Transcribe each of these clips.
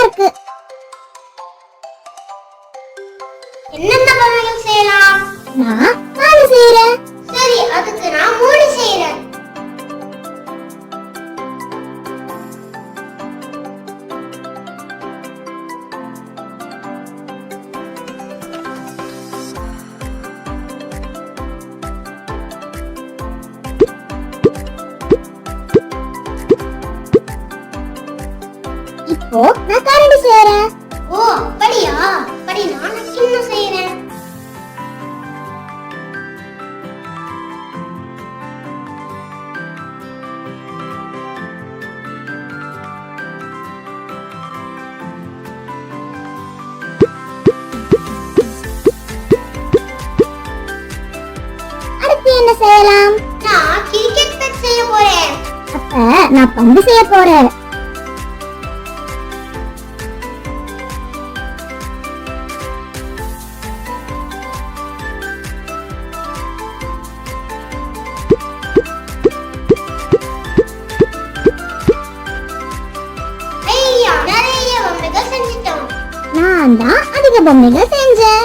இருக்கு. என்னென்ன பொம்மைகள் செய்யலாம்? நான் 4 செய்யறேன். சரி, அதுக்கு நான் 3 செய்யறேன். இப்போ நான் கரண்டி செய்யறேன். ஓ அப்படியா? அப்படி நான் இன்னும் செய்யறேன். அடுத்து என்ன செய்யலாம்? நான் கிரிக்கெட் பேட் செய்ய போறேன். அப்ப நான் பந்து செய்ய போறேன். ஐயா, நிறைய பொம்மைகள் செஞ்சிட்டோம். நான் தான் அதிக பொம்மைகள் செஞ்சேன்.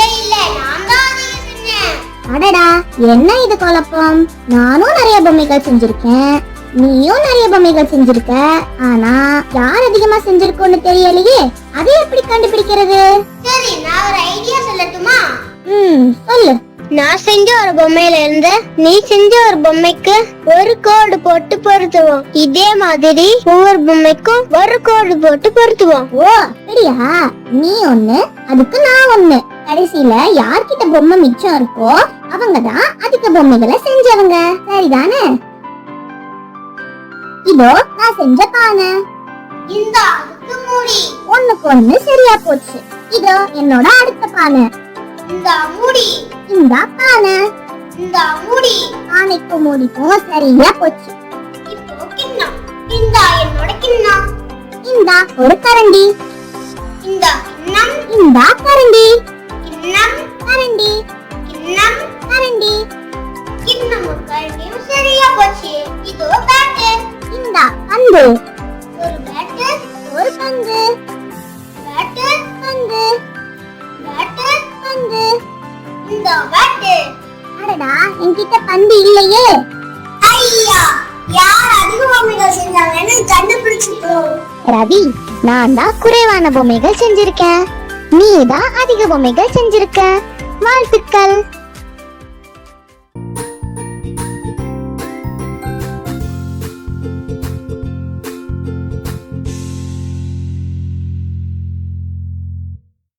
இல்ல நான் தான் அதிக செஞ்சேன். அடடா, என்ன இது குழப்பம்? நானும் நிறைய பொம்மைகள் செஞ்சிருக்கேன், நீயும் நிறைய பொம்மைகள் செஞ்சிருக்க. ஆனா யார் அதிகமா செஞ்சிருக்கோன்னு தெரியலையே. அதை எப்படி கண்டுபிடிக்கிறது? சரி, நான் ஒரு ஐடியா சொல்லட்டுமா? சொல்லு. நான் செஞ்ச ஒரு பொம்மையில இருந்து நீ செஞ்ச ஒரு பொம்மைக்கு ஒரு கோடு போட்டு பொருத்துவோம். இதே மாதிரி ஒவ்வொரு பொம்மைக்கும் ஒரு கோடு போட்டு பொருத்துவோம். ஓ அப்படியா? நீ ஒண்ணு, அதுக்கு நான் ஒண்ணு. கடைசியில யார்கிட்ட பொம்மை மிச்சம் இருக்கோ அவங்கதான் அதிக பொம்மைகளை செஞ்சவங்க. சரிதானே? இதோ நான் செஞ்ச பானை. இந்த அதுக்கு மூடி. ஒண்ணுக்கு ஒண்ணு சரியா போச்சு. இதோ என்னோட அடுத்த பானை. இந்த மூடி. இந்த பானை. இந்த மூடி. பானைக்கு மூடிக்கும் சரியா போச்சு. இப்போ கிண்ணம். இந்த என்னோட கிண்ணம். இந்த ஒரு கரண்டி. இந்த கிண்ணம். இந்த கரண்டி. கிண்ணம். கரண்டி. கிண்ணம். கரண்டி. கிண்ணமும் கரண்டியும் சரியா போச்சு. இதோ பேட்டு. இந்த பந்து. ஒரு பேட்டு. ஒரு பந்து. பேட்டு. பந்து. பேட்டு. பந்து. இந்த பேட்டு. அடடா, என்கிட்ட பந்து இல்லையே. ஐயா, யார் அதிக பொம்மைகள் செஞ்சாங்கன்னு கண்டுபிடிச்சிட்டோம். ரவி, நான் தான் குறைவான பொம்மைகள் செஞ்சிருக்கேன், நீ தான் அதிக பொம்மைகள் செஞ்சிருக்க. வாழ்த்துக்கள்.